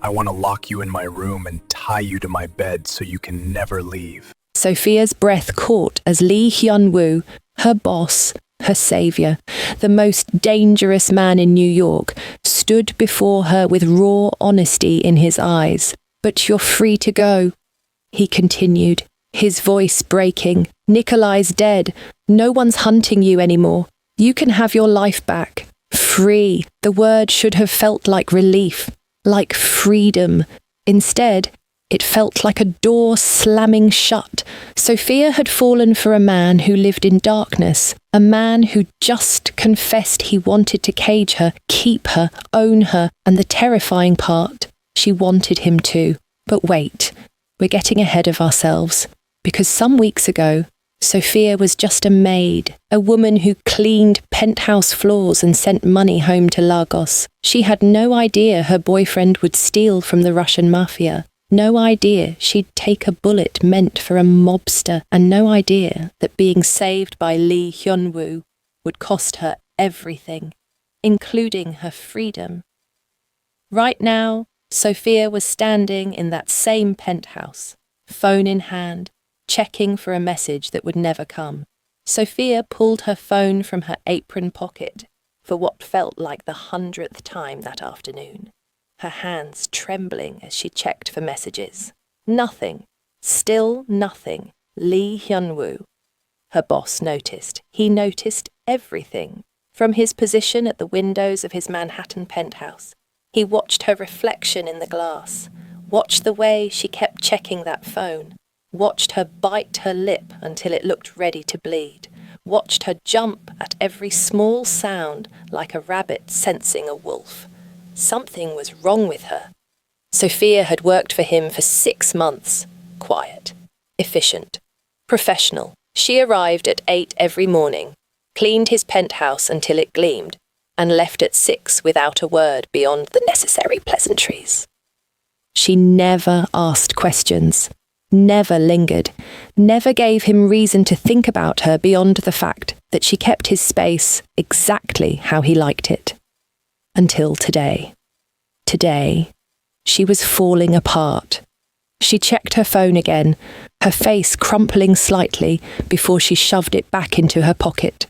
I want to lock you in my room and tie you to my bed so you can never leave. Sophia's breath caught as Lee Hyun-woo, her boss, her savior, the most dangerous man in New York, stood before her with raw honesty in his eyes. "But you're free to go," he continued, his voice breaking. "Nikolai's dead. No one's hunting you anymore. You can have your life back. Free." The word should have felt like relief, like freedom. Instead, it felt like a door slamming shut. Sophia had fallen for a man who lived in darkness, a man who just confessed he wanted to cage her, keep her, own her, and the terrifying part, she wanted him to. But wait, we're getting ahead of ourselves, because some weeks ago, Sophia was just a maid, a woman who cleaned penthouse floors and sent money home to Lagos. She had no idea her boyfriend would steal from the Russian Mafia. No idea she'd take a bullet meant for a mobster, and no idea that being saved by Lee Hyun-woo would cost her everything, including her freedom. Right now, Sophia was standing in that same penthouse, phone in hand, checking for a message that would never come. Sophia pulled her phone from her apron pocket for what felt like the 100th time that afternoon, her hands trembling as she checked for messages. Nothing. Still nothing. Lee Hyun-woo. Her boss noticed. He noticed everything. From his position at the windows of his Manhattan penthouse, he watched her reflection in the glass, watched the way she kept checking that phone, watched her bite her lip until it looked ready to bleed, watched her jump at every small sound like a rabbit sensing a wolf. Something was wrong with her. Sophia had worked for him for 6 months. Quiet, efficient, professional. She arrived at 8 every morning, cleaned his penthouse until it gleamed, and left at 6 without a word beyond the necessary pleasantries. She never asked questions, never lingered, never gave him reason to think about her beyond the fact that she kept his space exactly how he liked it. Until today. Today, she was falling apart. She checked her phone again, her face crumpling slightly before she shoved it back into her pocket.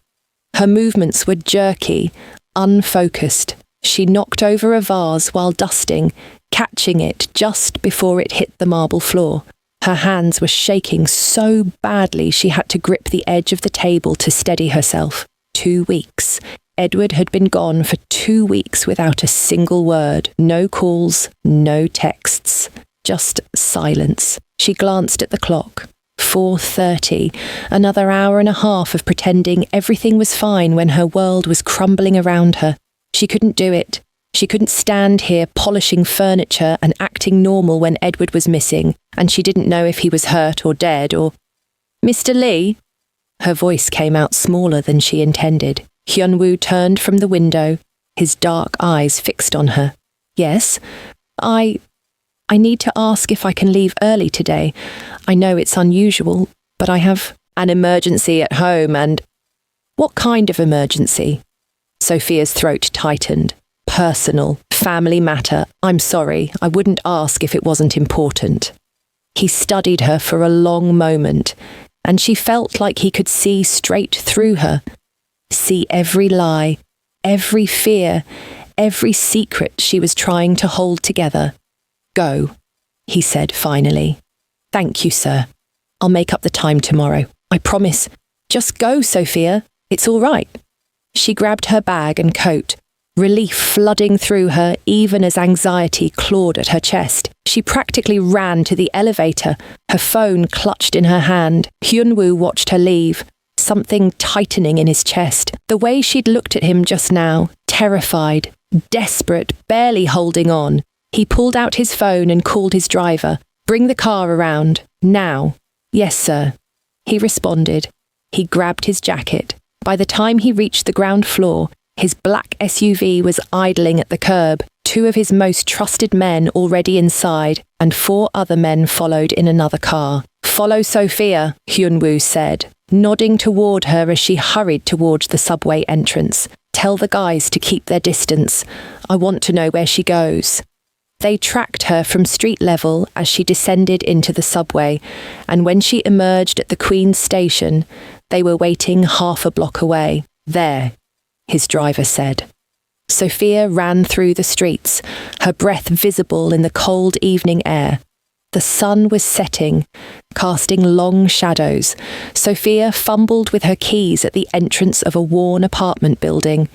Her movements were jerky, unfocused. She knocked over a vase while dusting, catching it just before it hit the marble floor. Her hands were shaking so badly she had to grip the edge of the table to steady herself. 2 weeks. Edward had been gone for 2 weeks without a single word. No calls, no texts. Just silence. She glanced at the clock. 4:30. Another hour and a half of pretending everything was fine when her world was crumbling around her. She couldn't do it. She couldn't stand here polishing furniture and acting normal when Edward was missing, and she didn't know if he was hurt or dead or... "Mr. Lee?" Her voice came out smaller than she intended. Hyun-woo turned from the window, his dark eyes fixed on her. "Yes, I need to ask if I can leave early today. I know it's unusual, but I have an emergency at home and..." "What kind of emergency?" Sophia's throat tightened. "Personal, family matter. I'm sorry, I wouldn't ask if it wasn't important." He studied her for a long moment, and she felt like he could see straight through her. See every lie, every fear, every secret she was trying to hold together. "Go," he said finally. "Thank you, sir. I'll make up the time tomorrow. I promise. Just go, Sophia. It's all right." She grabbed her bag and coat, relief flooding through her even as anxiety clawed at her chest. She practically ran to the elevator, her phone clutched in her hand. Hyun-woo watched her leave, something tightening in his chest. The way she'd looked at him just now, terrified, desperate, barely holding on. He pulled out his phone and called his driver. "Bring the car around, now." "Yes, sir," he responded. He grabbed his jacket. By the time he reached the ground floor, his black SUV was idling at the curb. 2 of his most trusted men already inside, and 4 other men followed in another car. "Follow Sophia," Hyun-woo said, nodding toward her as she hurried towards the subway entrance. "Tell the guys to keep their distance. I want to know where she goes." They tracked her from street level as she descended into the subway, and when she emerged at the Queen's station, they were waiting half a block away. There, his driver said. Sophia ran through the streets, her breath visible in the cold evening air. The sun was setting, casting long shadows. Sophia fumbled with her keys at the entrance of a worn apartment building.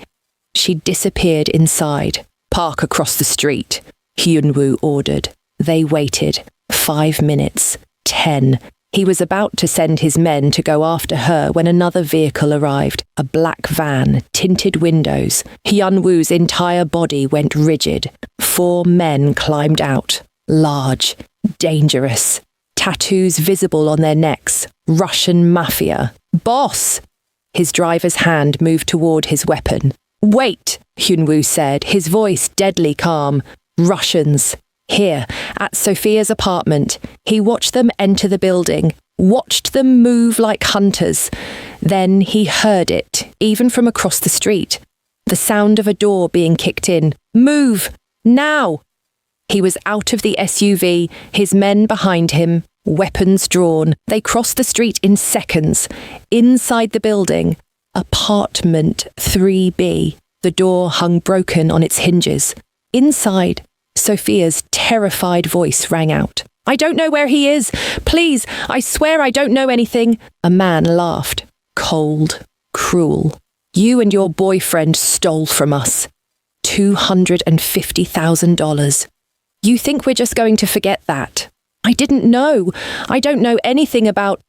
She disappeared inside. "Park across the street," Hyun-woo ordered. They waited. 5 minutes. 10. He was about to send his men to go after her when another vehicle arrived. A black van, tinted windows. Hyun-woo's entire body went rigid. 4 men climbed out. Large. Dangerous. Tattoos visible on their necks. Russian Mafia. "Boss!" His driver's hand moved toward his weapon. "Wait," Hyun-woo said, his voice deadly calm. Russians. Here, at Sophia's apartment. He watched them enter the building, watched them move like hunters. Then he heard it, even from across the street. The sound of a door being kicked in. "Move! Now!" He was out of the SUV, his men behind him, weapons drawn. They crossed the street in seconds. Inside the building, apartment 3B. The door hung broken on its hinges. Inside, Sophia's terrified voice rang out. "I don't know where he is. Please, I swear I don't know anything." A man laughed. Cold, cruel. "You and your boyfriend stole from us. $250,000. You think we're just going to forget that? I didn't know. I don't know anything about..."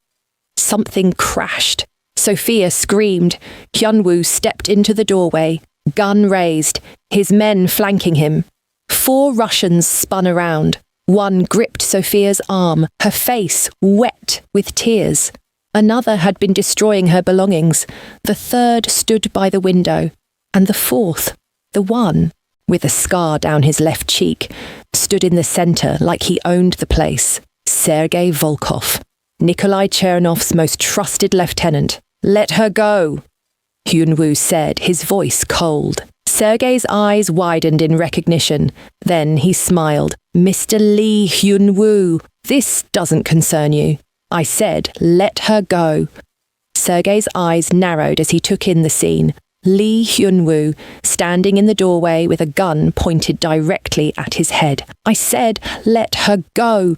Something crashed. Sophia screamed. Hyun-woo stepped into the doorway, gun raised, his men flanking him. 4 Russians spun around. One gripped Sophia's arm, her face wet with tears. Another had been destroying her belongings. The third stood by the window. And the fourth, the one, with a scar down his left cheek, stood in the centre like he owned the place. Sergei Volkov, Nikolai Chernov's most trusted lieutenant. "Let her go," Hyun-woo said, his voice cold. Sergei's eyes widened in recognition. Then he smiled. "Mr. Lee Hyun-woo, this doesn't concern you. I said, let her go." Sergei's eyes narrowed as he took in the scene. Lee Hyun-woo, standing in the doorway with a gun pointed directly at his head. "I said, let her go,"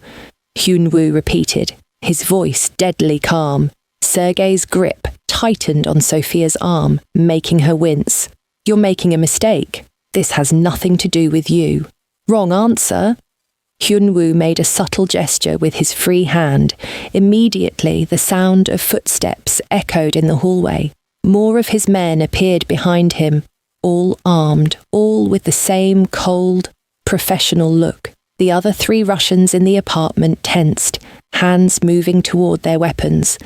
Hyun-woo repeated, his voice deadly calm. Sergei's grip tightened on Sophia's arm, making her wince. "You're making a mistake. This has nothing to do with you." "Wrong answer." Hyun-woo made a subtle gesture with his free hand. Immediately, the sound of footsteps echoed in the hallway. More of his men appeared behind him, all armed, all with the same cold, professional look. The other 3 Russians in the apartment tensed, hands moving toward their weapons.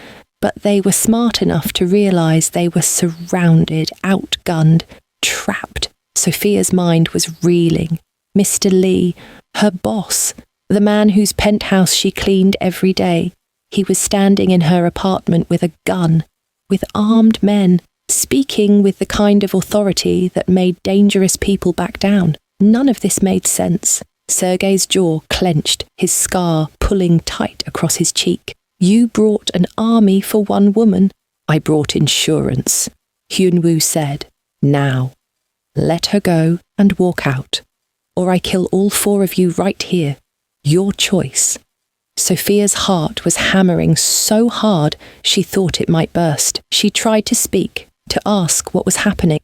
But they were smart enough to realize they were surrounded, outgunned, trapped. Sophia's mind was reeling. Mr. Lee, her boss, the man whose penthouse she cleaned every day. He was standing in her apartment with a gun, with armed men, speaking with the kind of authority that made dangerous people back down. None of this made sense. Sergei's jaw clenched, his scar pulling tight across his cheek. "You brought an army for one woman." "I brought insurance," Hyun-woo said. "Now, let her go and walk out, or I kill all 4 of you right here. Your choice." Sophia's heart was hammering so hard she thought it might burst. She tried to speak, to ask what was happening,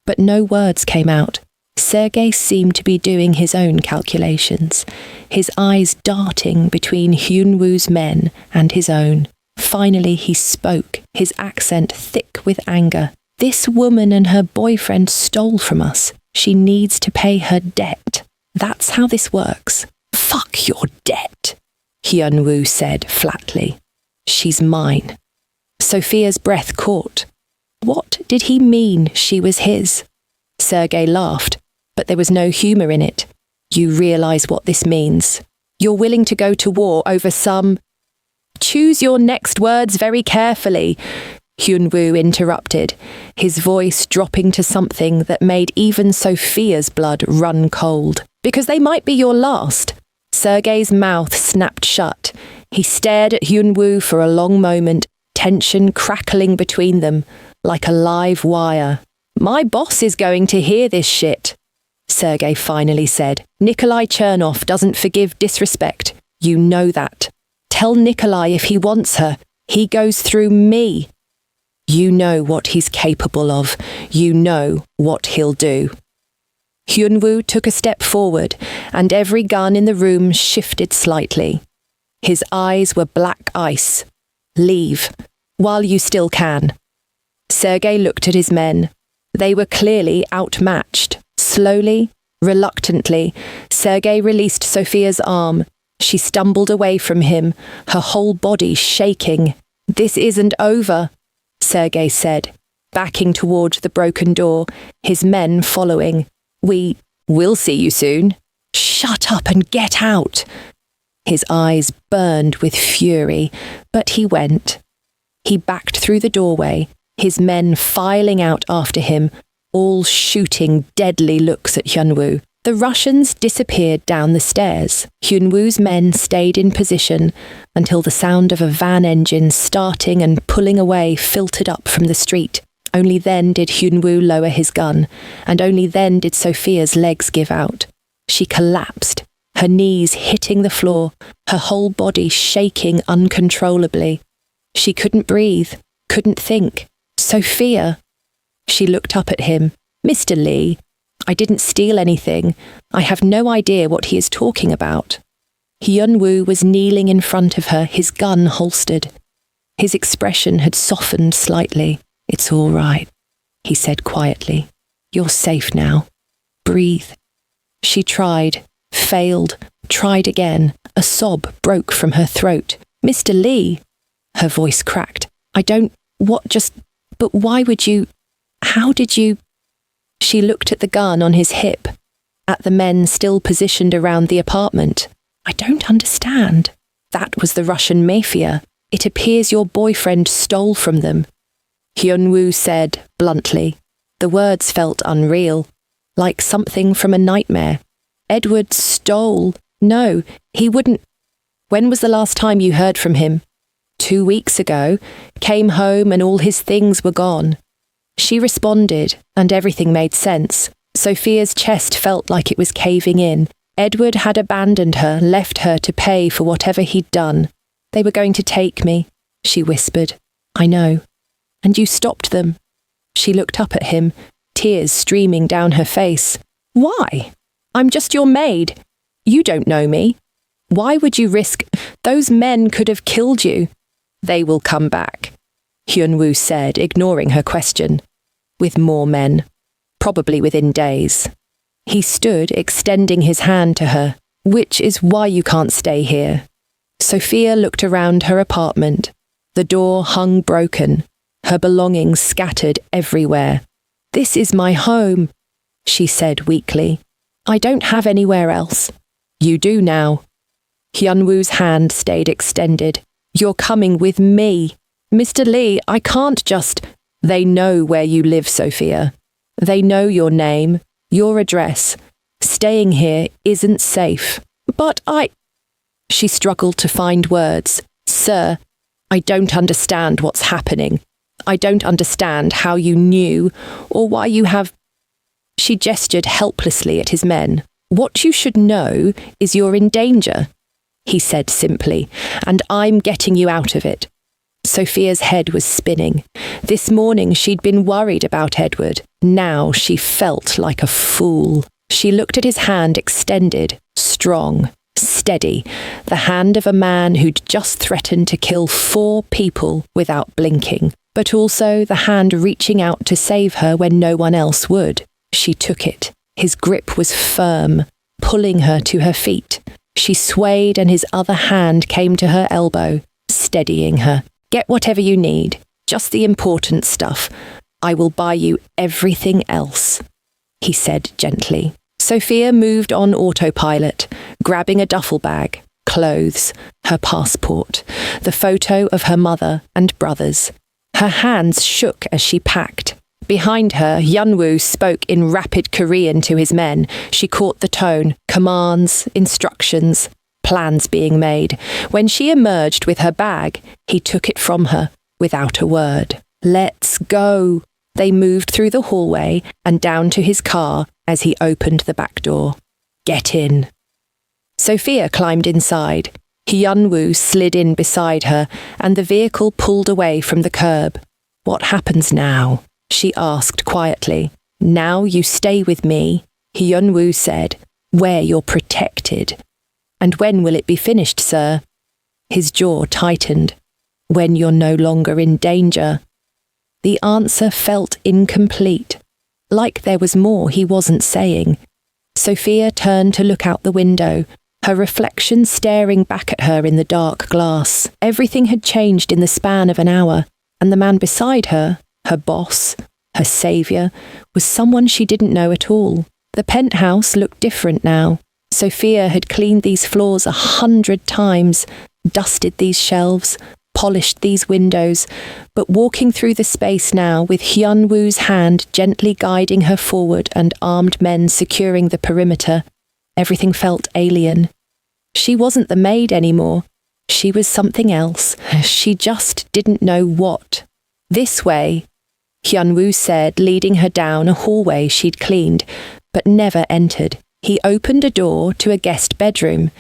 but no words came out. Sergei seemed to be doing his own calculations, his eyes darting between Hyun-woo's men and his own. Finally he spoke, his accent thick with anger. "This woman and her boyfriend stole from us. She needs to pay her debt. That's how this works." "Fuck your debt," Hyun-woo said flatly. "She's mine." Sophia's breath caught. What did he mean she was his? Sergei laughed, but there was no humour in it. "You realise what this means. You're willing to go to war over some..." "Choose your next words very carefully," Hyun-woo interrupted, his voice dropping to something that made even Sophia's blood run cold. Because they might be your last. Sergei's mouth snapped shut. He stared at Hyunwoo for a long moment, tension crackling between them, like a live wire. My boss is going to hear this shit, Sergei finally said. Nikolai Chernov doesn't forgive disrespect. You know that. Tell Nikolai if he wants her, he goes through me. You know what he's capable of. You know what he'll do. Hyunwoo took a step forward, and every gun in the room shifted slightly. His eyes were black ice. Leave, while you still can. Sergei looked at his men. They were clearly outmatched. Slowly, reluctantly, Sergei released Sophia's arm. She stumbled away from him, her whole body shaking. This isn't over, Sergei said, backing toward the broken door, his men following. We'll see you soon. Shut up and get out. His eyes burned with fury, but he went. He backed through the doorway, his men filing out after him, all shooting deadly looks at Hyunwoo. The Russians disappeared down the stairs. Hyunwoo's men stayed in position until the sound of a van engine starting and pulling away filtered up from the street. Only then did Hyunwoo lower his gun, and only then did Sophia's legs give out. She collapsed, her knees hitting the floor, her whole body shaking uncontrollably. She couldn't breathe, couldn't think. Sophia! She looked up at him. Mr. Lee, I didn't steal anything. I have no idea what he is talking about. Hyunwoo was kneeling in front of her, his gun holstered. His expression had softened slightly. It's all right, he said quietly. You're safe now. Breathe. She tried, failed, tried again. A sob broke from her throat. Mr. Lee, her voice cracked. But why would you, how did you? She looked at the gun on his hip, at the men still positioned around the apartment. I don't understand. That was the Russian Mafia. It appears your boyfriend stole from them. Hyunwoo said bluntly. The words felt unreal, like something from a nightmare. Edward stole. No, he wouldn't. When was the last time you heard from him? 2 weeks ago. Came home and all his things were gone. She responded, and everything made sense. Sophia's chest felt like it was caving in. Edward had abandoned her, left her to pay for whatever he'd done. They were going to take me, she whispered. I know. And you stopped them. She looked up at him, tears streaming down her face. Why? I'm just your maid. You don't know me. Why would you risk? Those men could have killed you. They will come back, Hyunwoo said, ignoring her question. With more men. Probably within days. He stood, extending his hand to her. Which is why you can't stay here. Sophia looked around her apartment. The door hung broken, her belongings scattered everywhere. This is my home, she said weakly. I don't have anywhere else. You do now. Hyunwoo's hand stayed extended. You're coming with me. Mr. Lee, I can't just... They know where you live, Sophia. They know your name, your address. Staying here isn't safe. But She struggled to find words. Sir, I don't understand what's happening. I don't understand how you knew or why you have... She gestured helplessly at his men. What you should know is you're in danger, he said simply, and I'm getting you out of it. Sophia's head was spinning. This morning she'd been worried about Edward. Now she felt like a fool. She looked at his hand extended, strong, steady, the hand of a man who'd just threatened to kill 4 people without blinking, but also the hand reaching out to save her when no one else would. She took it. His grip was firm, pulling her to her feet. She swayed and his other hand came to her elbow, steadying her. Get whatever you need, just the important stuff. I will buy you everything else, he said gently. Sophia moved on autopilot, grabbing a duffel bag, clothes, her passport, the photo of her mother and brothers. Her hands shook as she packed. Behind her, Hyunwoo spoke in rapid Korean to his men. She caught the tone, commands, instructions, plans being made. When she emerged with her bag, he took it from her without a word. Let's go. They moved through the hallway and down to his car as he opened the back door. Get in. Sophia climbed inside. Hyunwoo slid in beside her and the vehicle pulled away from the curb. What happens now? She asked quietly. Now you stay with me, Hyunwoo said, where you're protected. And when will it be finished, sir? His jaw tightened. When you're no longer in danger. The answer felt incomplete, like there was more he wasn't saying. Sophia turned to look out the window, her reflection staring back at her in the dark glass. Everything had changed in the span of an hour, and the man beside her, her boss, her saviour, was someone she didn't know at all. The penthouse looked different now. Sophia had cleaned these floors 100 times, dusted these shelves, polished these windows, but walking through the space now with Hyunwoo's hand gently guiding her forward and armed men securing the perimeter, everything felt alien. She wasn't the maid anymore. She was something else. She just didn't know what. This way, Hyunwoo said, leading her down a hallway she'd cleaned, but never entered. He opened a door to a guest bedroom.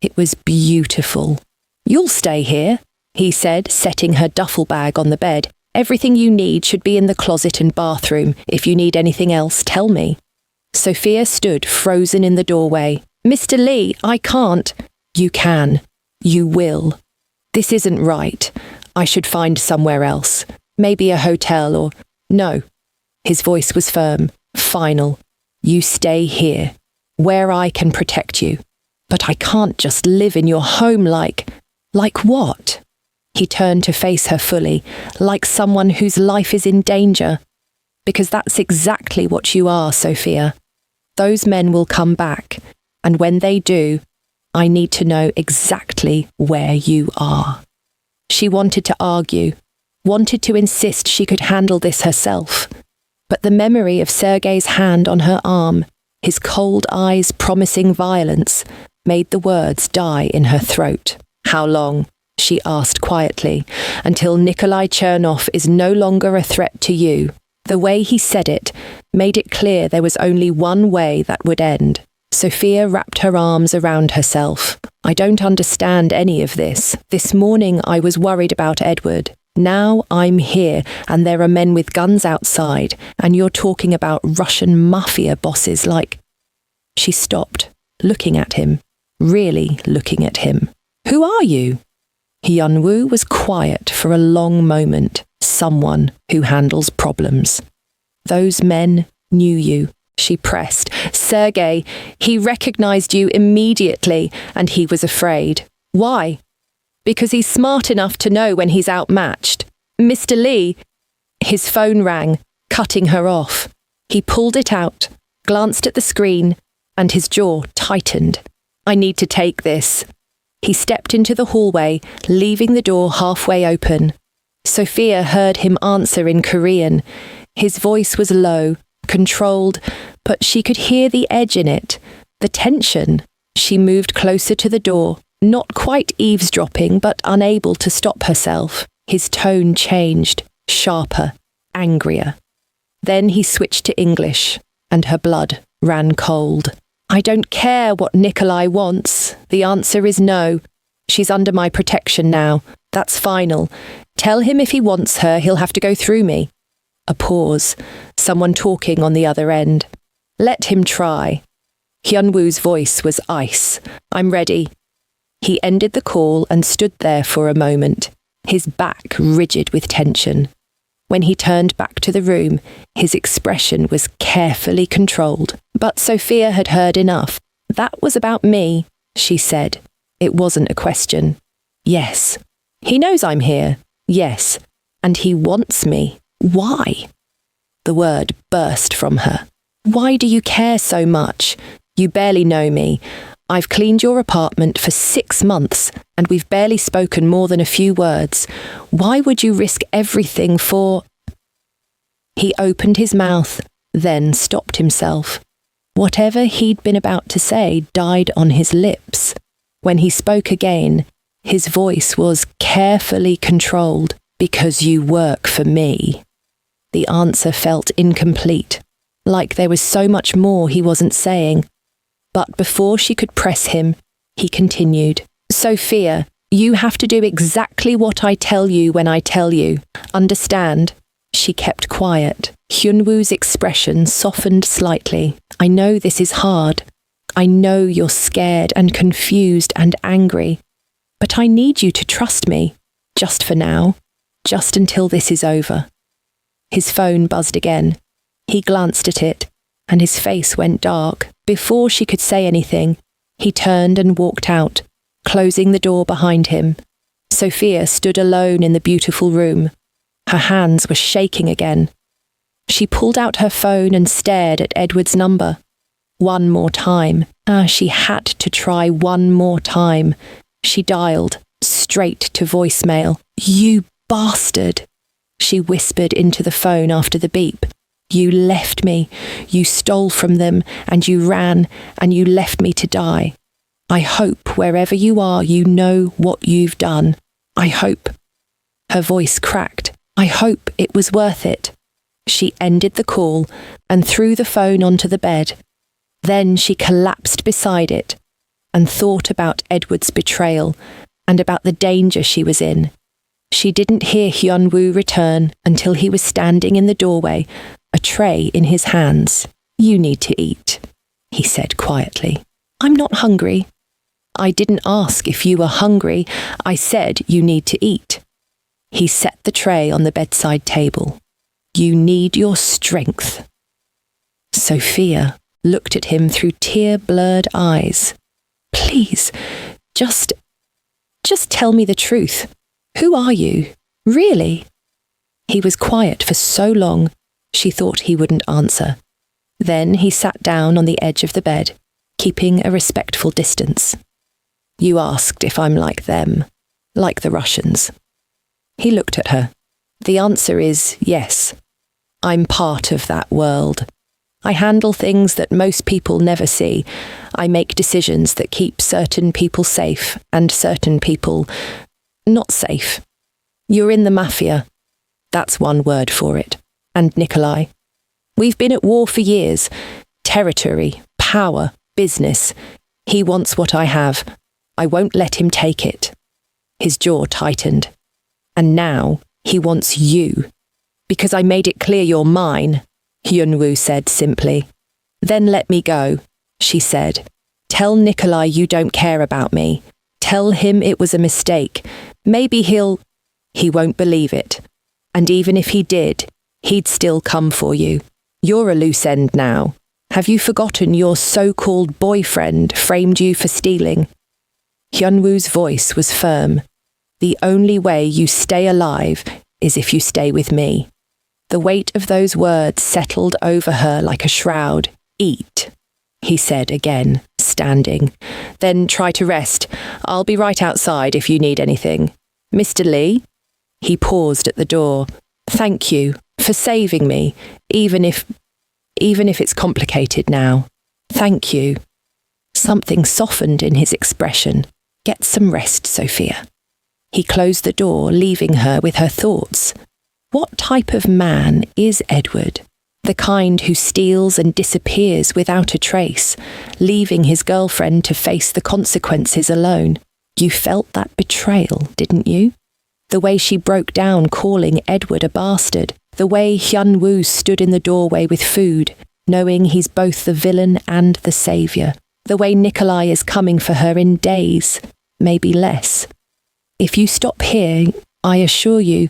It was beautiful. You'll stay here, he said, setting her duffel bag on the bed. Everything you need should be in the closet and bathroom. If you need anything else, tell me. Sophia stood frozen in the doorway. Mr. Lee, I can't. You can. You will. This isn't right. I should find somewhere else. Maybe a hotel or... No. His voice was firm, final. You stay here, where I can protect you. But I can't just live in your home like... Like what? He turned to face her fully, like someone whose life is in danger. Because that's exactly what you are, Sophia. Those men will come back, and when they do, I need to know exactly where you are. She wanted to argue, wanted to insist she could handle this herself. But the memory of Sergei's hand on her arm, his cold eyes promising violence, made the words die in her throat. How long? She asked quietly. Until Nikolai Chernov is no longer a threat to you. The way he said it made it clear there was only one way that would end. Sophia wrapped her arms around herself. I don't understand any of this. This morning I was worried about Edward. Now I'm here and there are men with guns outside and you're talking about Russian mafia bosses like... She stopped, looking at him, really looking at him. Who are you? Hyunwoo was quiet for a long moment. Someone who handles problems. Those men knew you, she pressed. Sergei, he recognized you immediately and he was afraid. Why? Because he's smart enough to know when he's outmatched. Mr. Lee... His phone rang, cutting her off. He pulled it out, glanced at the screen, and his jaw tightened. I need to take this. He stepped into the hallway, leaving the door halfway open. Sophia heard him answer in Korean. His voice was low, controlled, but she could hear the edge in it, the tension. She moved closer to the door, not quite eavesdropping, but unable to stop herself. His tone changed, sharper, angrier. Then he switched to English, and her blood ran cold. I don't care what Nikolai wants. The answer is no. She's under my protection now. That's final. Tell him if he wants her, he'll have to go through me. A pause. Someone talking on the other end. Let him try. Hyunwoo's voice was ice. I'm ready. He ended the call and stood there for a moment, his back rigid with tension. When he turned back to the room, his expression was carefully controlled. But Sophia had heard enough. That was about me, she said. It wasn't a question. Yes. He knows I'm here. Yes. And he wants me. Why? The word burst from her. Why do you care so much? You barely know me. I've cleaned your apartment for 6 months, and we've barely spoken more than a few words. Why would you risk everything for... He opened his mouth, then stopped himself. Whatever he'd been about to say died on his lips. When he spoke again, his voice was carefully controlled. Because you work for me. The answer felt incomplete, like there was so much more he wasn't saying. But before she could press him, he continued. Sophia, you have to do exactly what I tell you when I tell you. Understand? She kept quiet. Hyunwoo's expression softened slightly. I know this is hard. I know you're scared and confused and angry. But I need you to trust me, just for now. Just until this is over. His phone buzzed again. He glanced at it, and his face went dark. Before she could say anything, he turned and walked out, closing the door behind him. Sophia stood alone in the beautiful room. Her hands were shaking again. She pulled out her phone and stared at Edward's number. One more time. She had to try one more time. She dialed, straight to voicemail. You bastard, she whispered into the phone after the beep. You left me, you stole from them, and you ran, and you left me to die. I hope wherever you are you know what you've done. I hope. Her voice cracked. I hope it was worth it. She ended the call and threw the phone onto the bed. Then she collapsed beside it and thought about Edward's betrayal and about the danger she was in. She didn't hear Hyunwoo return until he was standing in the doorway, a tray in his hands. You need to eat, he said quietly. I'm not hungry. I didn't ask if you were hungry. I said you need to eat. He set the tray on the bedside table. You need your strength. Sophia looked at him through tear-blurred eyes. Please, just tell me the truth. Who are you? Really? He was quiet for so long, she thought he wouldn't answer. Then he sat down on the edge of the bed, keeping a respectful distance. You asked if I'm like them, like the Russians. He looked at her. The answer is yes. I'm part of that world. I handle things that most people never see. I make decisions that keep certain people safe and certain people not safe. You're in the Mafia. That's one word for it. And Nikolai. We've been at war for years. Territory, power, business. He wants what I have. I won't let him take it. His jaw tightened. And now he wants you. Because I made it clear you're mine, Hyunwoo said simply. Then let me go, she said. Tell Nikolai you don't care about me. Tell him it was a mistake. Maybe he won't believe it. And even if he did, he'd still come for you. You're a loose end now. Have you forgotten your so-called boyfriend framed you for stealing? Hyunwoo's voice was firm. The only way you stay alive is if you stay with me. The weight of those words settled over her like a shroud. Eat, he said again, standing. Then try to rest. I'll be right outside if you need anything. Mr. Lee? He paused at the door. Thank you for saving me, even if it's complicated now. Thank you. Something softened in his expression. Get some rest, Sophia. He closed the door, leaving her with her thoughts. What type of man is Edward? The kind who steals and disappears without a trace, leaving his girlfriend to face the consequences alone. You felt that betrayal, didn't you? The way she broke down calling Edward a bastard, the way Hyunwoo stood in the doorway with food, knowing he's both the villain and the saviour, the way Nikolai is coming for her in days, maybe less. If you stop here, I assure you,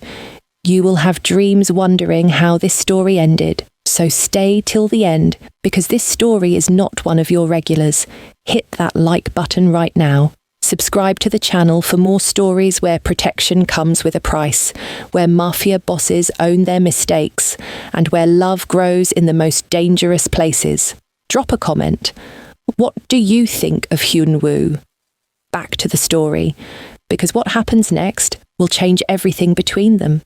you will have dreams wondering how this story ended. So stay till the end, because this story is not one of your regulars. Hit that like button right now. Subscribe to the channel for more stories where protection comes with a price, where mafia bosses own their mistakes, and where love grows in the most dangerous places. Drop a comment. What do you think of Hyunwoo? Back to the story, because what happens next will change everything between them.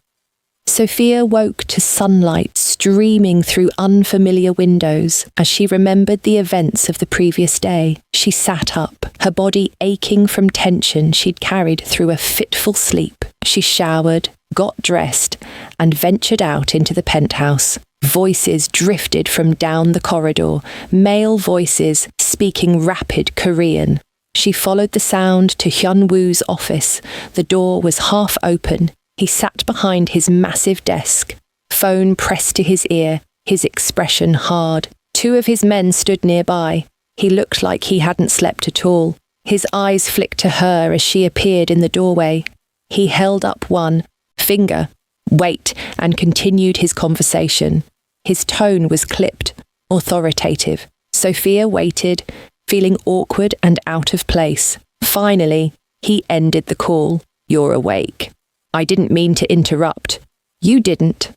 Sophia woke to sunlight streaming through unfamiliar windows as she remembered the events of the previous day. She sat up, her body aching from tension she'd carried through a fitful sleep. She showered, got dressed, and ventured out into the penthouse. Voices drifted from down the corridor, male voices speaking rapid Korean. She followed the sound to Hyun-woo's office. The door was half open. He sat behind his massive desk, phone pressed to his ear, his expression hard. Two of his men stood nearby. He looked like he hadn't slept at all. His eyes flicked to her as she appeared in the doorway. He held up one finger, wait, and continued his conversation. His tone was clipped, authoritative. Sophia waited, feeling awkward and out of place. Finally, he ended the call. "You're awake. I didn't mean to interrupt." "You didn't."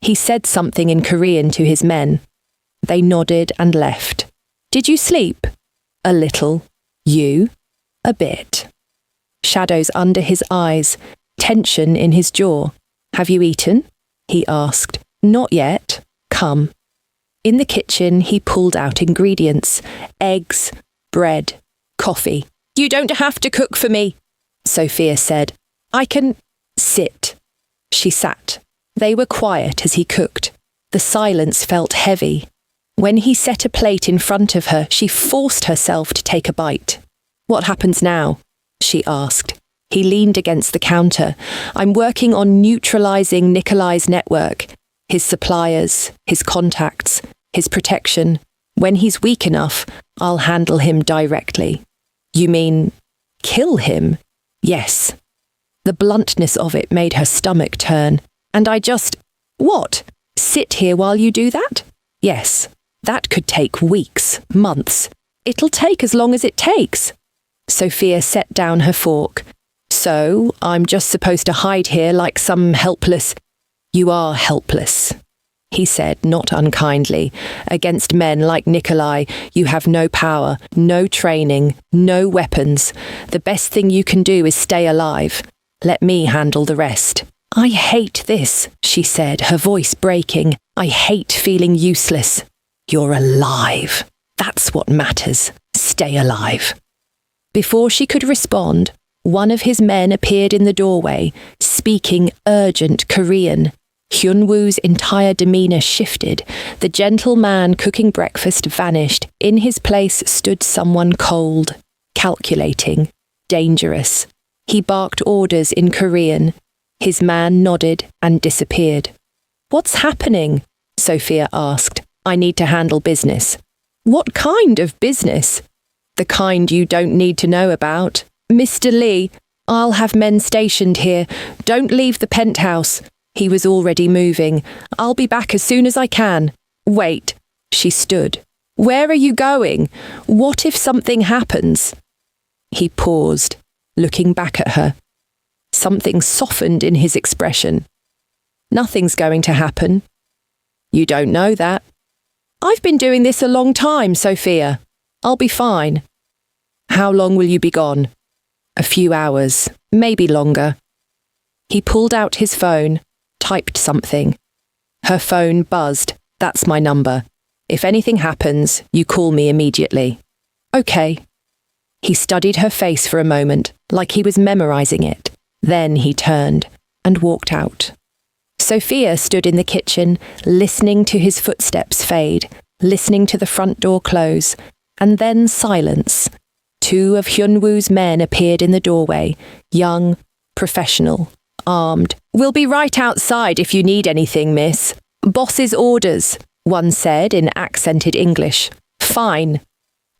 He said something in Korean to his men. They nodded and left. "Did you sleep?" "A little." "You?" "A bit." Shadows under his eyes, tension in his jaw. "Have you eaten?" he asked. "Not yet. Come." In the kitchen, he pulled out ingredients: eggs, bread, coffee. "You don't have to cook for me," Sophia said. "I can sit." She sat. They were quiet as he cooked. The silence felt heavy. When he set a plate in front of her, she forced herself to take a bite. "What happens now?" she asked. He leaned against the counter. "I'm working on neutralizing Nikolai's network, his suppliers, his contacts, his protection. When he's weak enough, I'll handle him directly." "You mean kill him?" "Yes." The bluntness of it made her stomach turn. "And I just... What? Sit here while you do that?" "Yes. That could take weeks, months. It'll take as long as it takes." Sophia set down her fork. "So, I'm just supposed to hide here like some helpless..." "You are helpless," he said, not unkindly. "Against men like Nikolai, you have no power, no training, no weapons. The best thing you can do is stay alive. Let me handle the rest." "I hate this," she said, her voice breaking. "I hate feeling useless." "You're alive. That's what matters. Stay alive." Before she could respond, one of his men appeared in the doorway, speaking urgent Korean. Hyun-woo's entire demeanour shifted. The gentle man cooking breakfast vanished. In his place stood someone cold, calculating, dangerous. He barked orders in Korean. His man nodded and disappeared. "What's happening?" Sophia asked. "I need to handle business." "What kind of business?" "The kind you don't need to know about." "Mr. Lee, I'll have men stationed here. Don't leave the penthouse." He was already moving. "I'll be back as soon as I can." "Wait." She stood. "Where are you going? What if something happens?" He paused, looking back at her. Something softened in his expression. "Nothing's going to happen." "You don't know that." "I've been doing this a long time, Sophia. I'll be fine." "How long will you be gone?" "A few hours, maybe longer." He pulled out his phone, typed something. Her phone buzzed. "That's my number. If anything happens, you call me immediately." "Okay." He studied her face for a moment, like he was memorizing it. Then he turned and walked out. Sophia stood in the kitchen, listening to his footsteps fade, listening to the front door close, and then silence. Two of Hyun-woo's men appeared in the doorway, young, professional, armed. "We'll be right outside if you need anything, miss." "Boss's orders," one said in accented English. "Fine."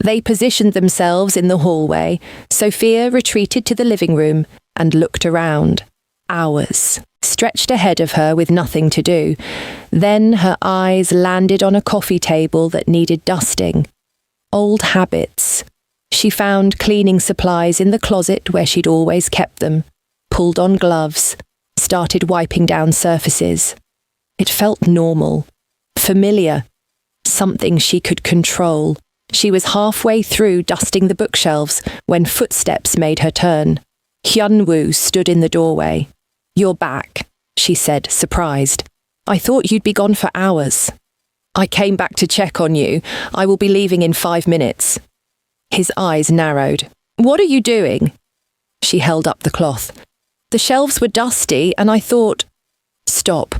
They positioned themselves in the hallway. Sophia retreated to the living room and looked around. Hours stretched ahead of her with nothing to do. Then her eyes landed on a coffee table that needed dusting. Old habits. She found cleaning supplies in the closet where she'd always kept them, pulled on gloves, started wiping down surfaces. It felt normal, familiar, something she could control. She was halfway through dusting the bookshelves when footsteps made her turn. Hyun-woo stood in the doorway. "You're back," she said, surprised. I thought you'd be gone for hours. I came back to check on you. I will be leaving in 5 minutes. His eyes narrowed. What are you doing? She held up the cloth. The shelves were dusty and I thought, stop.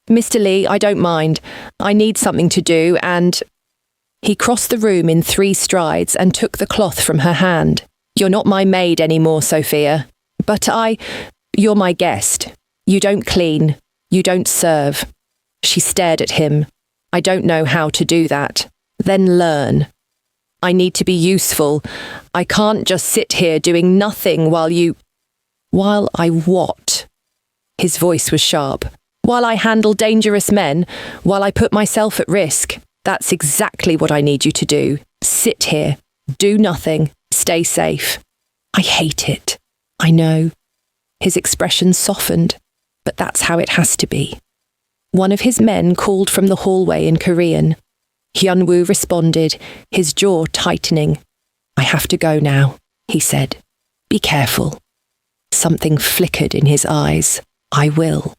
Mr. Lee, I don't mind. I need something to do and... He crossed the room in 3 strides and took the cloth from her hand. You're not my maid anymore, Sophia. But you're my guest. You don't clean. You don't serve. She stared at him. I don't know how to do that. Then learn. I need to be useful. I can't just sit here doing nothing while you... While I what? His voice was sharp. While I handle dangerous men, while I put myself at risk. That's exactly what I need you to do. Sit here. Do nothing. Stay safe. I hate it. I know. His expression softened, but that's how it has to be. One of his men called from the hallway in Korean. Hyunwoo responded, his jaw tightening. I have to go now, he said. Be careful. Something flickered in his eyes. I will.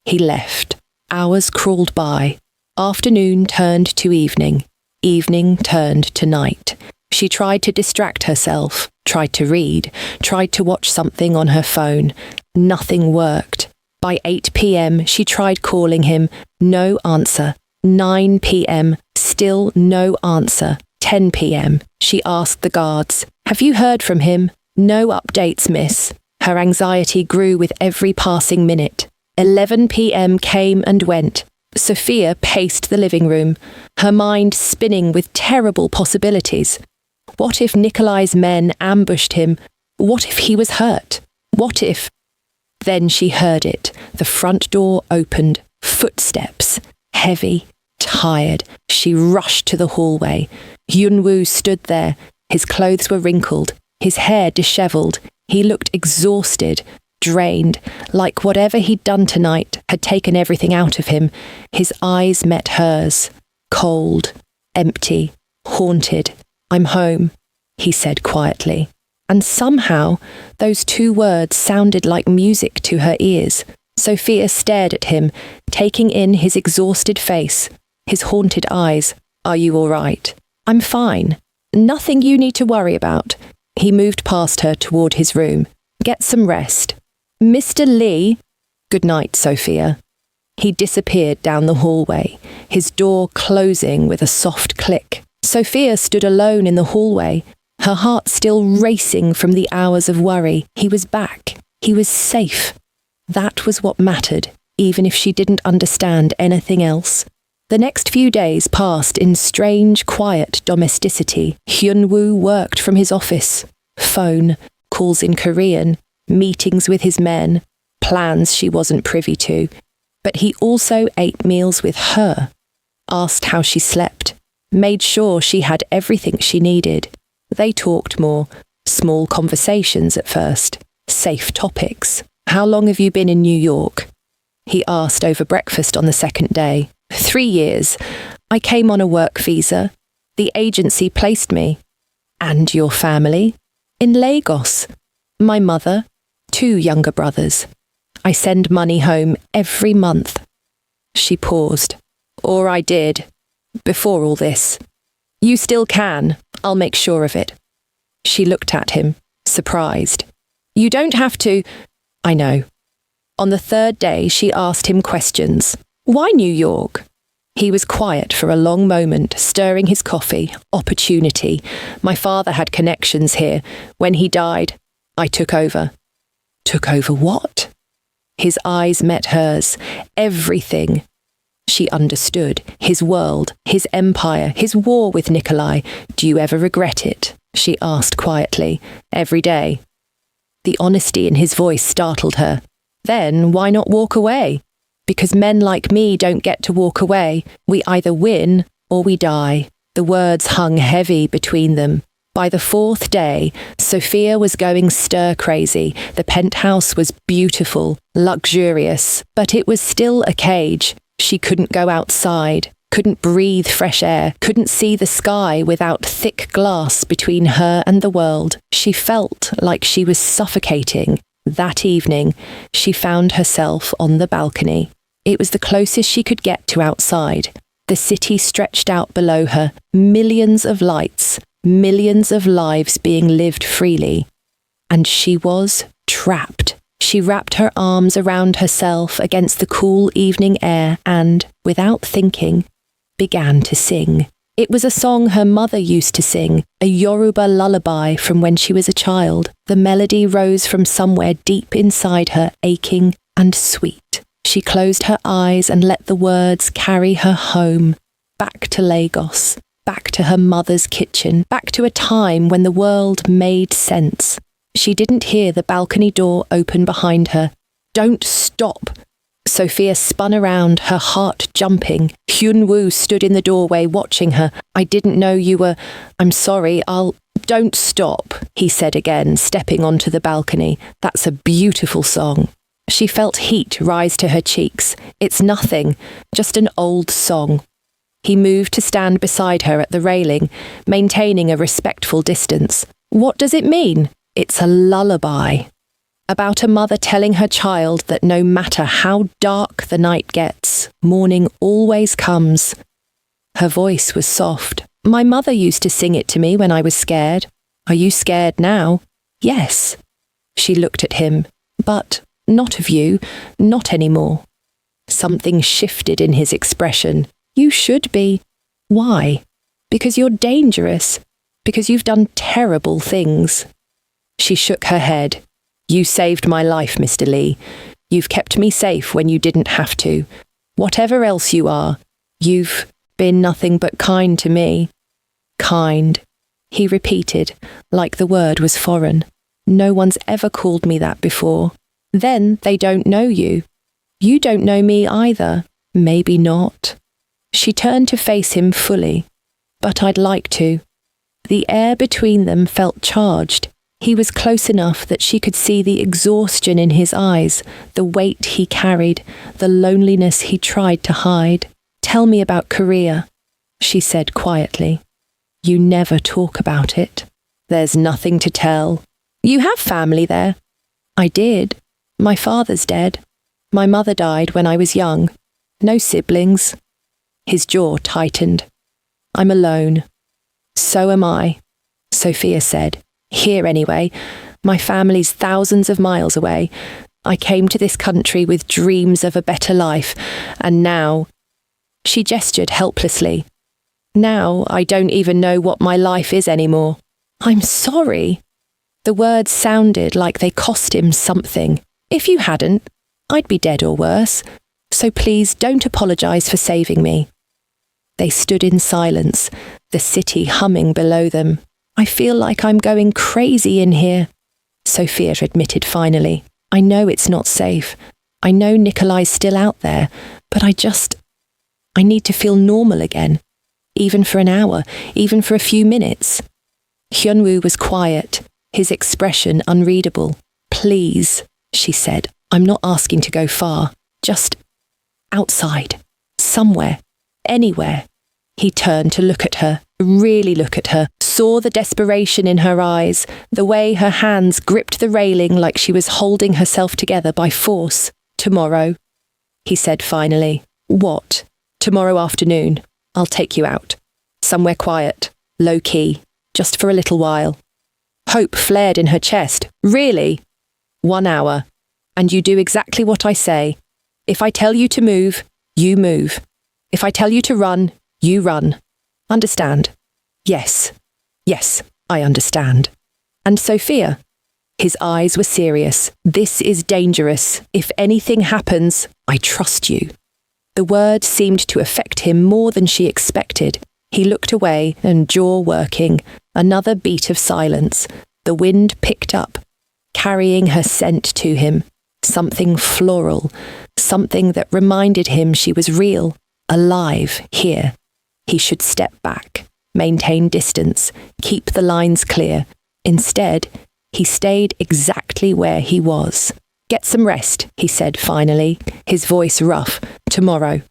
He left. Hours crawled by. Afternoon turned to evening. Evening turned to night. She tried to distract herself, tried to read, tried to watch something on her phone. Nothing worked. By 8 p.m, she tried calling him. No answer. 9 p.m, still no answer. 10 p.m, she asked the guards. Have you heard from him? No updates, miss. Her anxiety grew with every passing minute. 11 p.m. came and went. Sophia paced the living room, her mind spinning with terrible possibilities. What if Nikolai's men ambushed him? What if he was hurt? What if... Then she heard it. The front door opened. Footsteps. Heavy. Tired. She rushed to the hallway. Hyunwoo stood there. His clothes were wrinkled. His hair dishevelled. He looked exhausted. Drained, like whatever he'd done tonight had taken everything out of him. His eyes met hers. Cold, empty, haunted. I'm home, he said quietly. And somehow, those 2 words sounded like music to her ears. Sophia stared at him, taking in his exhausted face, his haunted eyes. Are you all right? I'm fine. Nothing you need to worry about. He moved past her toward his room. Get some rest. Mr. Lee. Good night, Sophia. He disappeared down the hallway, his door closing with a soft click. Sophia stood alone in the hallway, her heart still racing from the hours of worry. He was back. He was safe. That was what mattered, even if she didn't understand anything else. The next few days passed in strange, quiet domesticity. Hyunwoo worked from his office. Phone, calls in Korean, meetings with his men, plans she wasn't privy to. But he also ate meals with her, asked how she slept, made sure she had everything she needed. They talked more, small conversations at first, safe topics. How long have you been in New York? He asked over breakfast on the second day. 3 years. I came on a work visa. The agency placed me. And your family? In Lagos. My mother, 2 younger brothers. I send money home every month. She paused. Or I did, before all this. You still can. I'll make sure of it. She looked at him, surprised. You don't have to... I know. On the 3rd day, she asked him questions. Why New York? He was quiet for a long moment, stirring his coffee. Opportunity. My father had connections here. When he died, I took over. Took over what? His eyes met hers. Everything. She understood. His world, his empire, his war with Nikolai. Do you ever regret it? She asked quietly. Every day. The honesty in his voice startled her. Then why not walk away? Because men like me don't get to walk away. We either win or we die. The words hung heavy between them. By the 4th day, Sophia was going stir-crazy. The penthouse was beautiful, luxurious, but it was still a cage. She couldn't go outside, couldn't breathe fresh air, couldn't see the sky without thick glass between her and the world. She felt like she was suffocating. That evening, she found herself on the balcony. It was the closest she could get to outside. The city stretched out below her, millions of lights, millions of lives being lived freely. And she was trapped. She wrapped her arms around herself against the cool evening air and, without thinking, began to sing. It was a song her mother used to sing, a Yoruba lullaby from when she was a child. The melody rose from somewhere deep inside her, aching and sweet. She closed her eyes and let the words carry her home, back to Lagos, back to her mother's kitchen, back to a time when the world made sense. She didn't hear the balcony door open behind her. "Don't stop!" Sophia spun around, her heart jumping. Hyun-woo stood in the doorway watching her. "I didn't know you were... I'm sorry, Don't stop," he said again, stepping onto the balcony. "That's a beautiful song." She felt heat rise to her cheeks. "It's nothing, just an old song." He moved to stand beside her at the railing, maintaining a respectful distance. "What does it mean?" "It's a lullaby." About a mother telling her child that no matter how dark the night gets, morning always comes. Her voice was soft. "My mother used to sing it to me when I was scared." "Are you scared now?" "Yes." She looked at him. "But not of you, not anymore." Something shifted in his expression. "You should be." "Why?" "Because you're dangerous. Because you've done terrible things." She shook her head. "You saved my life, Mr. Lee. You've kept me safe when you didn't have to. Whatever else you are, you've been nothing but kind to me." "Kind," he repeated, like the word was foreign. "No one's ever called me that before." "Then they don't know you." "You don't know me either." "Maybe not." She turned to face him fully. "But I'd like to." The air between them felt charged. He was close enough that she could see the exhaustion in his eyes, the weight he carried, the loneliness he tried to hide. "Tell me about Korea," she said quietly. "You never talk about it." "There's nothing to tell." "You have family there." "I did. My father's dead. My mother died when I was young. No siblings." His jaw tightened. "I'm alone." "So am I," Sophia said. "Here anyway. My family's thousands of miles away. I came to this country with dreams of a better life, and now..." She gestured helplessly. "Now I don't even know what my life is anymore." "I'm sorry." The words sounded like they cost him something. "If you hadn't, I'd be dead or worse. So please don't apologise for saving me." They stood in silence, the city humming below them. "I feel like I'm going crazy in here," Sophia admitted finally. "I know it's not safe. I know Nikolai's still out there, but I need to feel normal again. Even for an hour, even for a few minutes." Hyun-woo was quiet, his expression unreadable. "Please," she said. "I'm not asking to go far. Just outside. Somewhere. Anywhere." He turned to look at her, really look at her, saw the desperation in her eyes, the way her hands gripped the railing like she was holding herself together by force. "Tomorrow," he said finally. "What?" "Tomorrow afternoon. I'll take you out. Somewhere quiet, low-key, just for a little while." Hope flared in her chest. "Really?" "1 hour. And you do exactly what I say. If I tell you to move, you move. If I tell you to run, you run. Understand?" "Yes. Yes, I understand." "And Sophia?" His eyes were serious. "This is dangerous. If anything happens, I trust you." The words seemed to affect him more than she expected. He looked away and jaw working. Another beat of silence. The wind picked up, carrying her scent to him. Something floral. Something that reminded him she was real, alive here. He should step back, maintain distance, keep the lines clear. Instead, he stayed exactly where he was. "Get some rest," he said finally, his voice rough. "Tomorrow."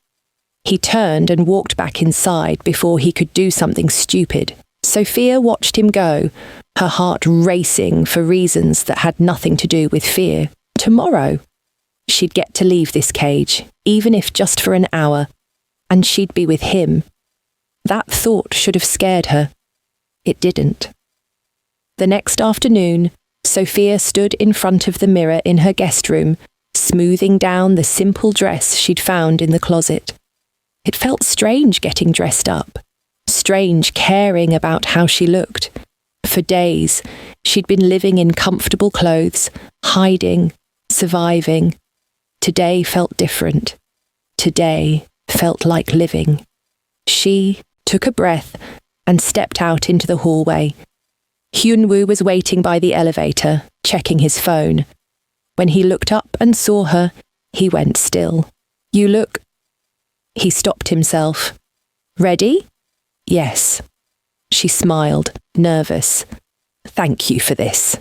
He turned and walked back inside before he could do something stupid. Sophia watched him go, her heart racing for reasons that had nothing to do with fear. Tomorrow. She'd get to leave this cage, even if just for an hour, and she'd be with him. That thought should have scared her. It didn't. The next afternoon, Sophia stood in front of the mirror in her guest room, smoothing down the simple dress she'd found in the closet. It felt strange getting dressed up, strange caring about how she looked. For days, she'd been living in comfortable clothes, hiding, surviving. Today felt different. Today felt like living. She took a breath and stepped out into the hallway. Hyunwoo was waiting by the elevator, checking his phone. When he looked up and saw her, he went still. "You look..." He stopped himself. "Ready?" "Yes." She smiled, nervous. "Thank you for this."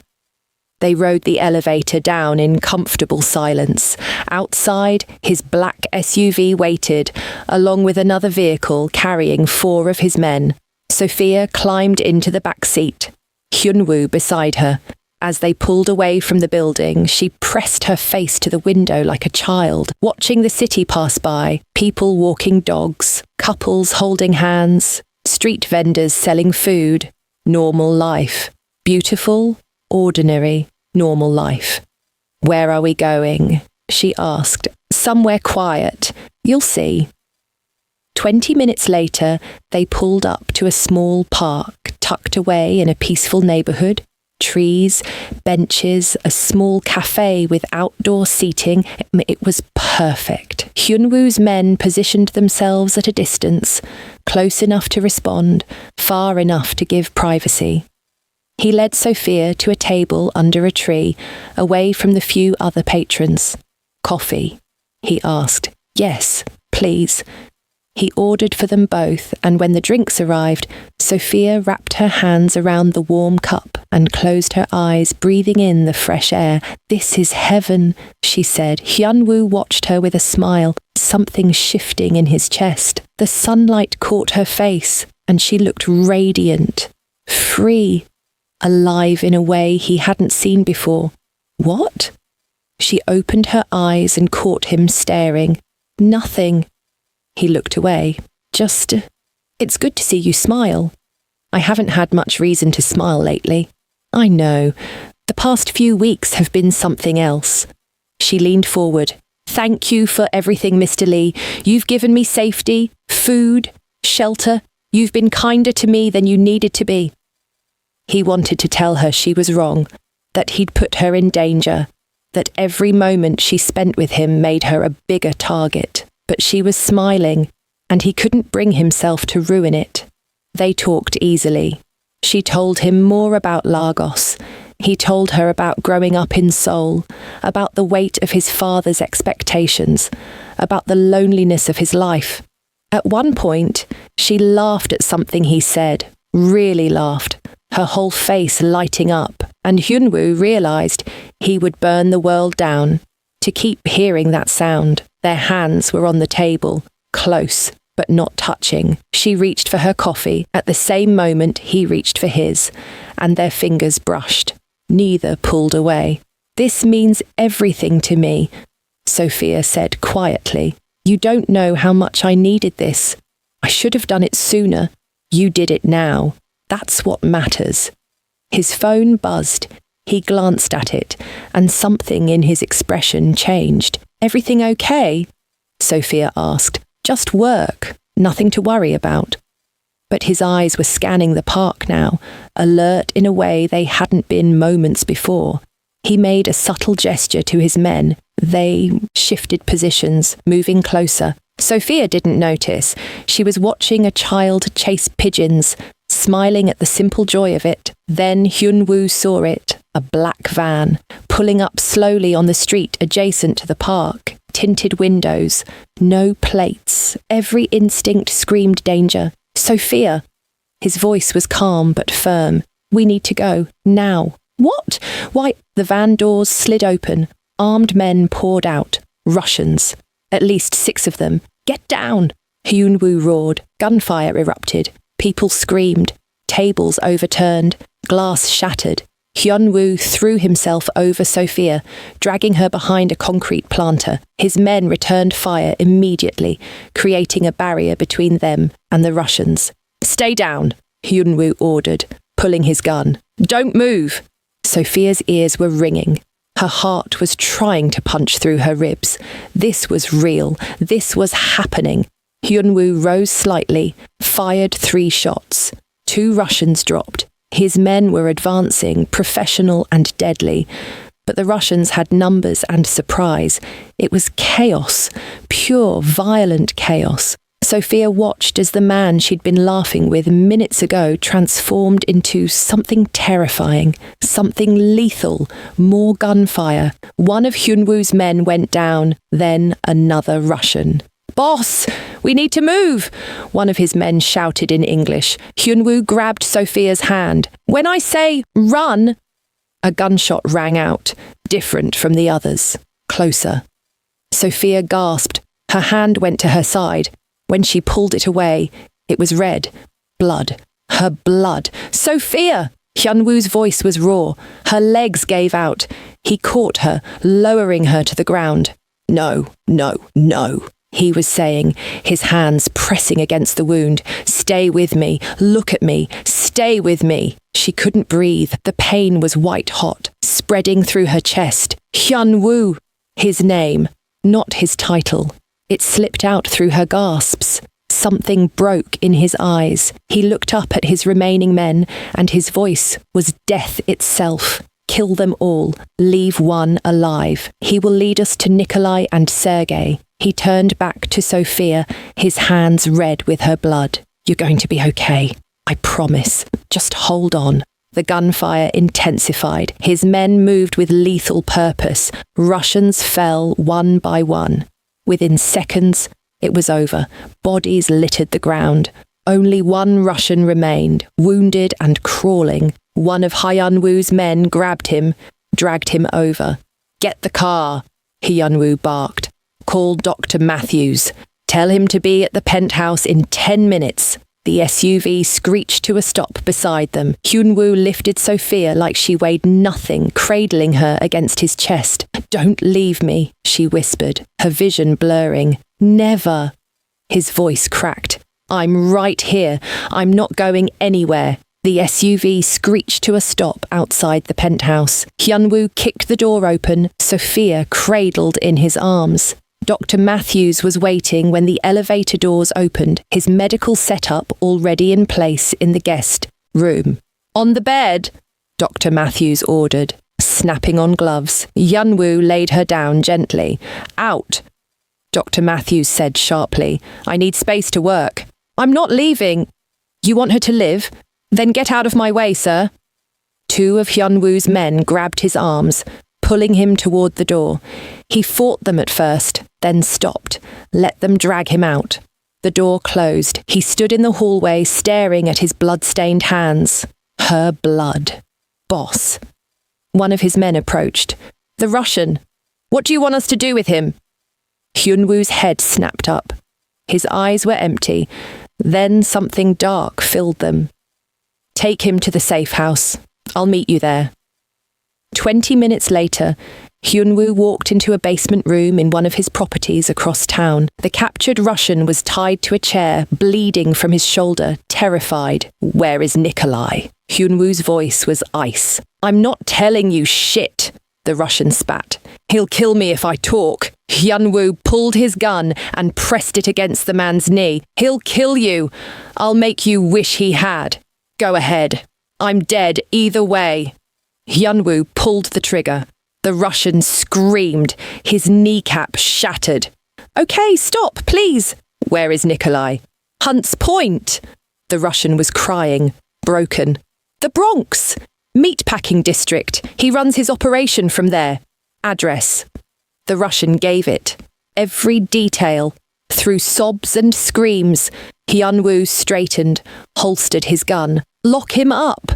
They rode the elevator down in comfortable silence. Outside, his black SUV waited, along with another vehicle carrying 4 of his men. Sophia climbed into the back seat, Hyunwoo beside her. As they pulled away from the building, she pressed her face to the window like a child, watching the city pass by, people walking dogs, couples holding hands, street vendors selling food. Normal life. Beautiful, ordinary, normal life. "Where are we going?" she asked. "Somewhere quiet. You'll see." 20 minutes later, they pulled up to a small park tucked away in a peaceful neighborhood. Trees, benches, a small cafe with outdoor seating. It was perfect. Hyunwoo's men positioned themselves at a distance, close enough to respond, far enough to give privacy. He led Sophia to a table under a tree, away from the few other patrons. "Coffee?" he asked. "Yes, please." He ordered for them both, and when the drinks arrived, Sophia wrapped her hands around the warm cup and closed her eyes, breathing in the fresh air. "This is heaven," she said. Hyunwoo watched her with a smile, something shifting in his chest. The sunlight caught her face, and she looked radiant, free, alive in a way he hadn't seen before. "What?" She opened her eyes and caught him staring. "Nothing." He looked away. "Just, it's good to see you smile." "I haven't had much reason to smile lately." "I know. The past few weeks have been something else." She leaned forward. "Thank you for everything, Mr. Lee. You've given me safety, food, shelter. You've been kinder to me than you needed to be." He wanted to tell her she was wrong, that he'd put her in danger, that every moment she spent with him made her a bigger target. But she was smiling, and he couldn't bring himself to ruin it. They talked easily. She told him more about Lagos. He told her about growing up in Seoul, about the weight of his father's expectations, about the loneliness of his life. At one point, she laughed at something he said, really laughed, her whole face lighting up, and Hyunwoo realized he would burn the world down to keep hearing that sound. Their hands were on the table, close, but not touching. She reached for her coffee. At the same moment, he reached for his, and their fingers brushed. Neither pulled away. "This means everything to me," Sophia said quietly. "You don't know how much I needed this. I should have done it sooner. You did it now. That's what matters." His phone buzzed. He glanced at it, and something in his expression changed. "Everything okay?" Sophia asked. "Just work. Nothing to worry about." But his eyes were scanning the park now, alert in a way they hadn't been moments before. He made a subtle gesture to his men. They shifted positions, moving closer. Sophia didn't notice. She was watching a child chase pigeons, smiling at the simple joy of it. Then Hyunwoo saw it, a black van, pulling up slowly on the street adjacent to the park. Tinted windows, no plates. Every instinct screamed danger. "Sophia!" His voice was calm but firm. "We need to go. Now." "What? Why?" The van doors slid open. Armed men poured out. Russians. At least 6 of them. "Get down!" Hyunwoo roared. Gunfire erupted. People screamed. Tables overturned. Glass shattered. Hyunwoo threw himself over Sophia, dragging her behind a concrete planter. His men returned fire immediately, creating a barrier between them and the Russians. "Stay down," Hyunwoo ordered, pulling his gun. "Don't move." Sophia's ears were ringing. Her heart was trying to punch through her ribs. This was real. This was happening. Hyunwoo rose slightly, fired 3 shots. 2 Russians dropped. His men were advancing, professional and deadly. But the Russians had numbers and surprise. It was chaos, pure, violent chaos. Sophia watched as the man she'd been laughing with minutes ago transformed into something terrifying, something lethal, more gunfire. One of Hyunwoo's men went down, then another Russian. "Boss, we need to move!" one of his men shouted in English. Hyunwoo grabbed Sophia's hand. "When I say run..." A gunshot rang out, different from the others, closer. Sophia gasped. Her hand went to her side. When she pulled it away, it was red. Blood. Her blood. "Sophia!" Hyunwoo's voice was raw. Her legs gave out. He caught her, lowering her to the ground. "No, no, no," he was saying, his hands pressing against the wound. "Stay with me. Look at me. Stay with me." She couldn't breathe. The pain was white hot, spreading through her chest. Hyunwoo! His name, not his title. It slipped out through her gasps. Something broke in his eyes. He looked up at his remaining men, and his voice was death itself. "Kill them all. Leave one alive. He will lead us to Nikolai and Sergei." He turned back to Sophia, his hands red with her blood. "You're going to be okay. I promise. Just hold on." The gunfire intensified. His men moved with lethal purpose. Russians fell one by one. Within seconds, it was over. Bodies littered the ground. Only one Russian remained, wounded and crawling. One of Hyunwoo's men grabbed him, dragged him over. "Get the car," Hyunwoo barked. "Call Dr. Matthews. Tell him to be at the penthouse in 10 minutes. The SUV screeched to a stop beside them. Hyunwoo lifted Sophia like she weighed nothing, cradling her against his chest. "Don't leave me," she whispered, her vision blurring. "Never." His voice cracked. "I'm right here. I'm not going anywhere." The SUV screeched to a stop outside the penthouse. Hyunwoo kicked the door open, Sophia cradled in his arms. Dr. Matthews was waiting when the elevator doors opened, his medical setup already in place in the guest room. "On the bed," Dr. Matthews ordered, snapping on gloves. Hyunwoo laid her down gently. "Out," Dr. Matthews said sharply. "I need space to work." "I'm not leaving." "You want her to live? Then get out of my way, sir." 2 of Hyunwoo's men grabbed his arms, pulling him toward the door. He fought them at first, then stopped, let them drag him out. The door closed. He stood in the hallway staring at his blood-stained hands. Her blood. Boss. One of his men approached. "The Russian. What do you want us to do with him?" Hyunwoo's head snapped up. His eyes were empty. Then something dark filled them. "Take him to the safe house. I'll meet you there." 20 minutes later, Hyunwoo walked into a basement room in one of his properties across town. The captured Russian was tied to a chair, bleeding from his shoulder, terrified. "Where is Nikolai?" Hyunwoo's voice was ice. "I'm not telling you shit," the Russian spat. "He'll kill me if I talk." Hyunwoo pulled his gun and pressed it against the man's knee. "He'll kill you. I'll make you wish he had. Go ahead. I'm dead either way." Hyunwoo pulled the trigger. The Russian screamed, his kneecap shattered. "Okay, stop, please." "Where is Nikolai?" "Hunt's Point." The Russian was crying, broken. "The Bronx. Meatpacking district. He runs his operation from there. Address." The Russian gave it. Every detail. Through sobs and screams, Hyunwoo straightened, holstered his gun. "Lock him up."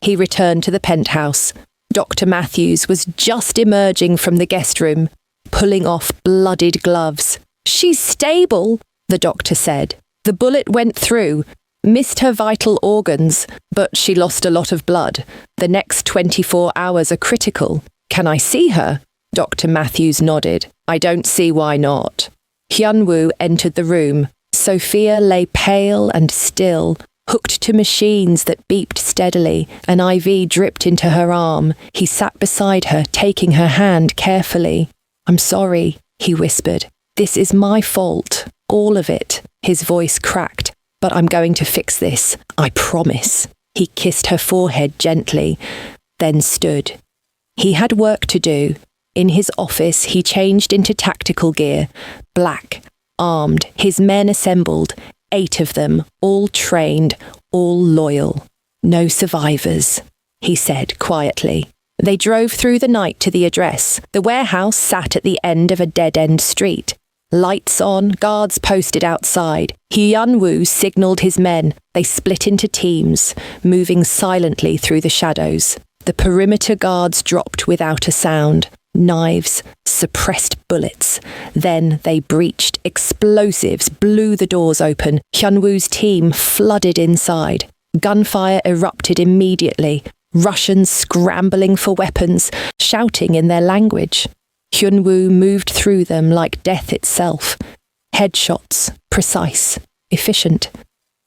He returned to the penthouse. Dr. Matthews was just emerging from the guest room, pulling off bloodied gloves. "She's stable," the doctor said. "The bullet went through. Missed her vital organs, but she lost a lot of blood. The next 24 hours are critical. Can I see her? Dr. Matthews nodded. I don't see why not. Hyunwoo entered the room. Sophia lay pale and still, hooked to machines that beeped steadily. An IV dripped into her arm. He sat beside her, taking her hand carefully. I'm sorry, he whispered. This is my fault. All of it. His voice cracked. But I'm going to fix this. I promise. He kissed her forehead gently, then stood. He had work to do. In his office, he changed into tactical gear. Black, armed, his men assembled. 8 of them, all trained, all loyal. No survivors, he said quietly. They drove through the night to the address. The warehouse sat at the end of a dead-end street. Lights on, guards posted outside. Hyunwoo signalled his men. They split into teams, moving silently through the shadows. The perimeter guards dropped without a sound. Knives, suppressed bullets. Then they breached. Explosives blew the doors open. Hyunwoo's team flooded inside. Gunfire erupted immediately. Russians scrambling for weapons, shouting in their language. Hyunwoo moved through them like death itself. Headshots, precise, efficient.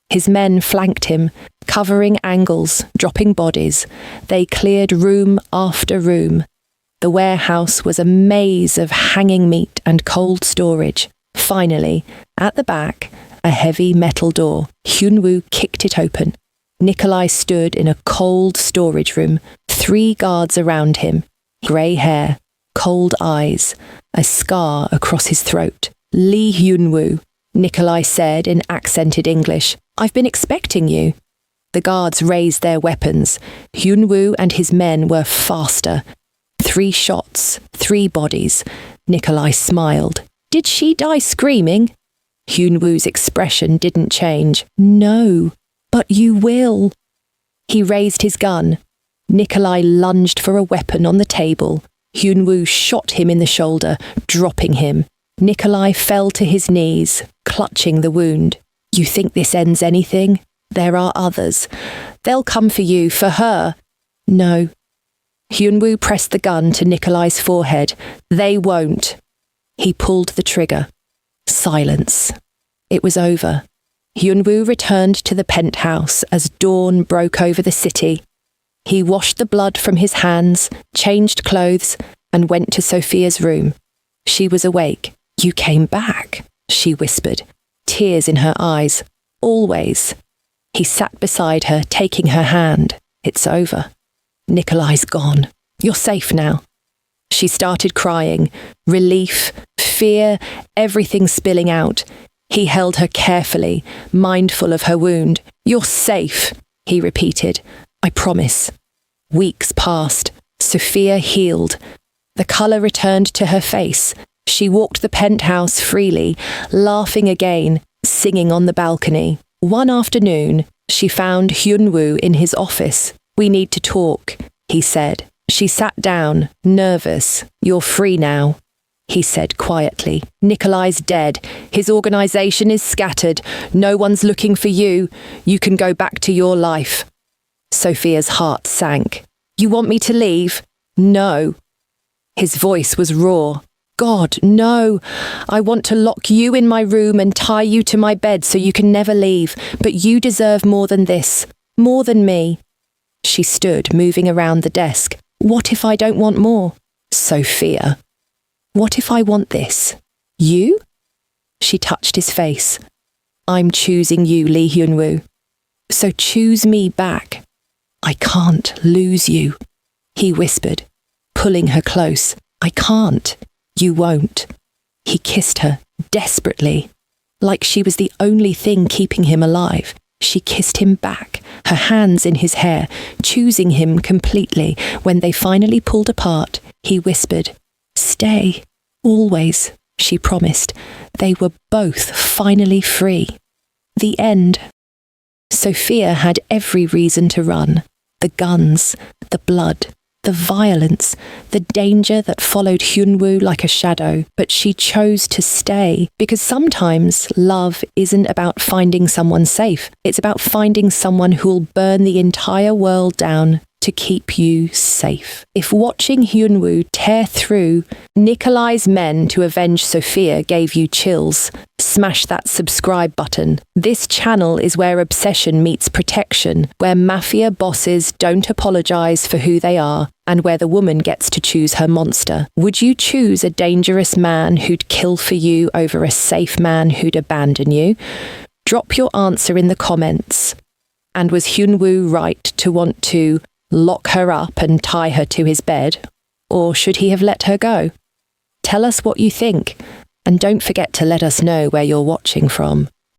His men flanked him, covering angles, dropping bodies. They cleared room after room. The warehouse was a maze of hanging meat and cold storage. Finally, at the back, a heavy metal door. Hyunwoo kicked it open. Nikolai stood in a cold storage room, 3 guards around him. Grey hair, cold eyes, a scar across his throat. Lee Hyunwoo, Nikolai said in accented English. I've been expecting you. The guards raised their weapons. Hyunwoo and his men were faster. 3 shots, 3 bodies. Nikolai smiled. Did she die screaming? Hyunwoo's expression didn't change. No, but you will. He raised his gun. Nikolai lunged for a weapon on the table. Hyunwoo shot him in the shoulder, dropping him. Nikolai fell to his knees, clutching the wound. You think this ends anything? There are others. They'll come for you, for her. No. Hyunwoo pressed the gun to Nikolai's forehead. They won't. He pulled the trigger. Silence. It was over. Hyunwoo returned to the penthouse as dawn broke over the city. He washed the blood from his hands, changed clothes, and went to Sophia's room. She was awake. You came back, she whispered, tears in her eyes. Always. He sat beside her, taking her hand. It's over. Nikolai's gone. You're safe now. She started crying. Relief, fear, everything spilling out. He held her carefully, mindful of her wound. You're safe, he repeated. I promise. Weeks passed. Sophia healed. The colour returned to her face. She walked the penthouse freely, laughing again, singing on the balcony. One afternoon, she found Hyunwoo in his office. We need to talk, he said. She sat down, nervous. You're free now, he said quietly. Nikolai's dead. His organisation is scattered. No one's looking for you. You can go back to your life. Sophia's heart sank. You want me to leave? No. His voice was raw. God, no. I want to lock you in my room and tie you to my bed so you can never leave. But you deserve more than this. More than me. She stood, moving around the desk. What if I don't want more? Sophia. What if I want this? You? She touched his face. I'm choosing you, Lee Hyunwoo. So choose me back. I can't lose you, he whispered, pulling her close. I can't. You won't. He kissed her, desperately, like she was the only thing keeping him alive. She kissed him back, her hands in his hair, choosing him completely. When they finally pulled apart, he whispered, Stay, always, she promised. They were both finally free. The end. Sophia had every reason to run. The guns, the blood, the violence, the the danger that followed Hyunwoo like a shadow, but she chose to stay because sometimes love isn't about finding someone safe. It's about finding someone who'll burn the entire world down to keep you safe. If watching Hyunwoo tear through Nikolai's men to avenge Sophia gave you chills, smash that subscribe button. This channel is where obsession meets protection, where mafia bosses don't apologize for who they are, and where the woman gets to choose her monster. Would you choose a dangerous man who'd kill for you over a safe man who'd abandon you? Drop your answer in the comments. And was Hyunwoo right to want to lock her up and tie her to his bed? Or should he have let her go? Tell us what you think, and don't forget to let us know where you're watching from.